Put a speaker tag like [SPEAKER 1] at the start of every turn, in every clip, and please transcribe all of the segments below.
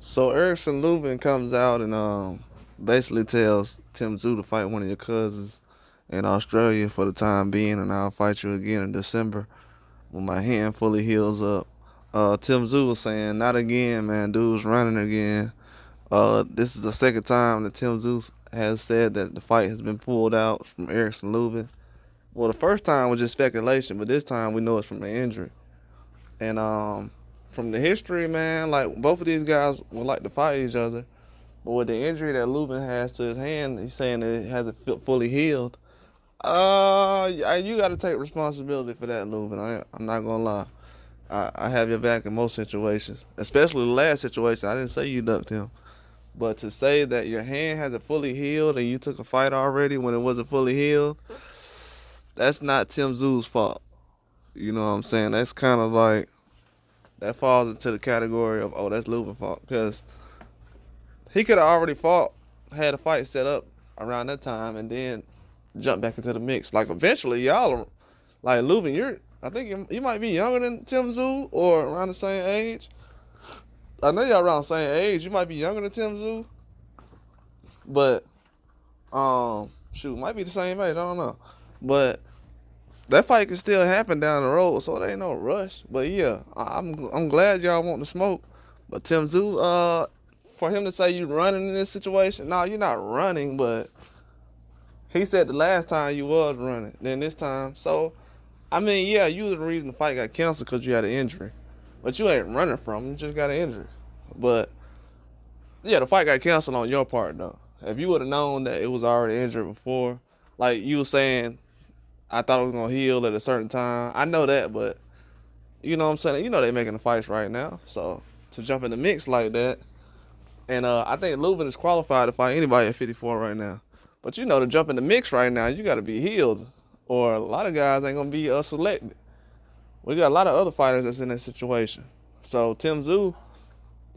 [SPEAKER 1] So Erickson Lubin comes out and basically tells Tszyu to fight one of your cousins in Australia for the time being, and I'll fight you again in December when my hand fully heals up. Tszyu was saying, not again, man. Dude's running again. This is the second time that Tszyu has said that the fight has been pulled out from Erickson Lubin. Well, the first time was just speculation, but this time we know it's from an injury. And from the history, man, like both of these guys would like to fight each other, but with the injury that Lubin has to his hand, he's saying that it hasn't fully healed. You got to take responsibility for that, Lubin. I'm not gonna lie. I have your back in most situations, especially the last situation. I didn't say you ducked him, but to say that your hand hasn't fully healed and you took a fight already when it wasn't fully healed, that's not Tszyu's fault. You know what I'm saying? That's kind of like, that falls into the category of, oh, that's Lubin's fault. Because he could have already had a fight set up around that time and then jump back into the mix. Like, eventually, y'all are, like, Lubin, I think you might be younger than Tszyu or around the same age. I know y'all around the same age. You might be younger than Tszyu. But, might be the same age. I don't know. But that fight can still happen down the road, so it ain't no rush. But yeah, I'm glad y'all want to smoke. But Tszyu, for him to say you running in this situation, no, you're not running. But he said the last time you was running, then this time. So, I mean, yeah, you was the reason the fight got canceled because you had an injury. But you ain't running from it, you just got an injury. But yeah, the fight got canceled on your part though. If you would have known that it was already injured before, like you were saying, I thought it was gonna heal at a certain time. I know that, but you know what I'm saying? You know they making the fights right now. So to jump in the mix like that, and I think Lubin is qualified to fight anybody at 54 right now. But you know, to jump in the mix right now, you gotta be healed. Or a lot of guys ain't gonna be selected. We got a lot of other fighters that's in that situation. So Tszyu,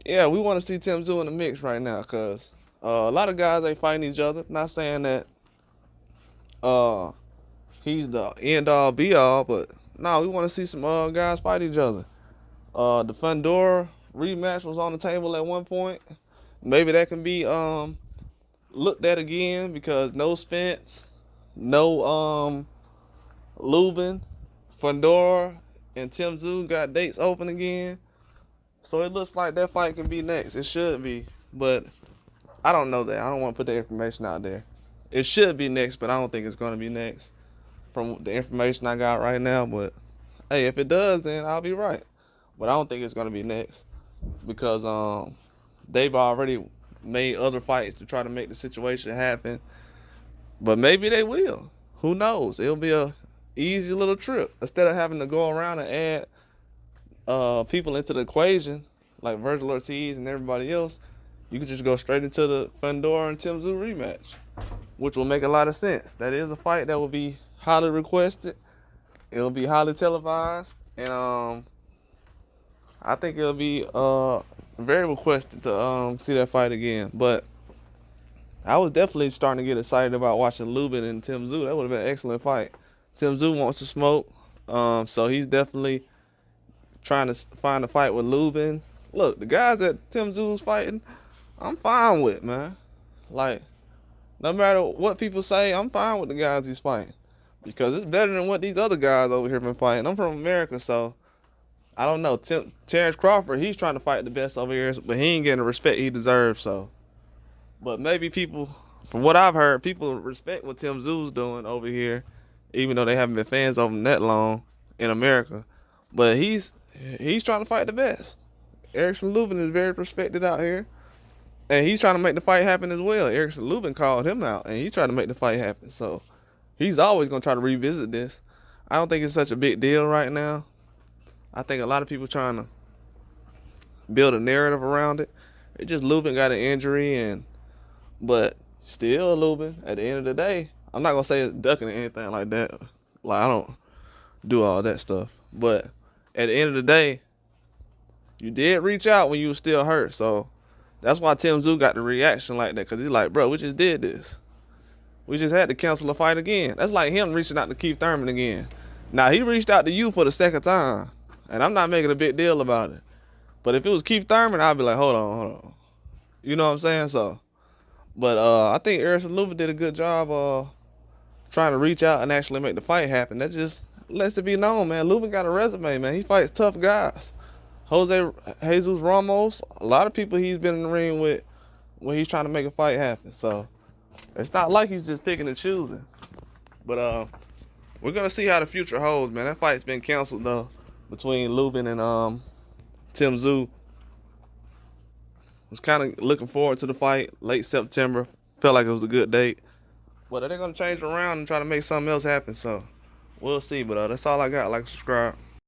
[SPEAKER 1] yeah, we want to see Tszyu in the mix right now, cause a lot of guys ain't fighting each other. Not saying that he's the end all be all, but no, we want to see some guys fight each other. The Fundora rematch was on the table at one point. Maybe that can be looked at again because no Spence, no Lubin, Fundora, and Tszyu got dates open again. So it looks like that fight can be next. It should be, but I don't know that. I don't want to put that information out there. It should be next, but I don't think it's going to be next from the information I got right now. But hey, if it does, then I'll be right. But I don't think it's going to be next because they've already made other fights to try to make the situation happen. But maybe they will. Who knows? It'll be a easy little trip. Instead of having to go around and add people into the equation, like Virgil Ortiz and everybody else, you can just go straight into the Fundora and Tszyu rematch, which will make a lot of sense. That is a fight that will be highly requested. It'll be highly televised, and I think it'll be very requested to see that fight again. But I was definitely starting to get excited about watching Lubin and Tszyu. That would have been an excellent fight. Tszyu wants to smoke, so he's definitely trying to find a fight with Lubin. Look, the guys that Tszyu's fighting, I'm fine with, man. Like, no matter what people say, I'm fine with the guys he's fighting because it's better than what these other guys over here been fighting. I'm from America, so I don't know. Terrence Crawford, he's trying to fight the best over here, but he ain't getting the respect he deserves. So, but maybe people, from what I've heard, people respect what Tszyu's doing over here, even though they haven't been fans of him that long in America. But he's trying to fight the best. Erickson Lubin is very respected out here, and he's trying to make the fight happen as well. Erickson Lubin called him out, and he's trying to make the fight happen. So he's always going to try to revisit this. I don't think it's such a big deal right now. I think a lot of people trying to build a narrative around it. It's just Lubin got an injury, but still Lubin, at the end of the day, I'm not going to say it's ducking or anything like that. Like, I don't do all that stuff. But at the end of the day, you did reach out when you were still hurt. So that's why Tszyu got the reaction like that, because he's like, bro, we just did this. We just had to cancel the fight again. That's like him reaching out to Keith Thurman again. Now, he reached out to you for the second time, and I'm not making a big deal about it. But if it was Keith Thurman, I'd be like, hold on. You know what I'm saying? So, but I think Erickson Lubin did a good job trying to reach out and actually make the fight happen. That just lets it be known, man. Lubin got a resume, man. He fights tough guys. Jesus Ramos, a lot of people he's been in the ring with when he's trying to make a fight happen. So it's not like he's just picking and choosing. But we're gonna see how the future holds, man. That fight's been canceled though between Lubin and Tszyu. Was kind of looking forward to the fight. Late September, felt like it was a good date. But they're gonna change around and try to make something else happen. So we'll see. But that's all I got. Like, subscribe.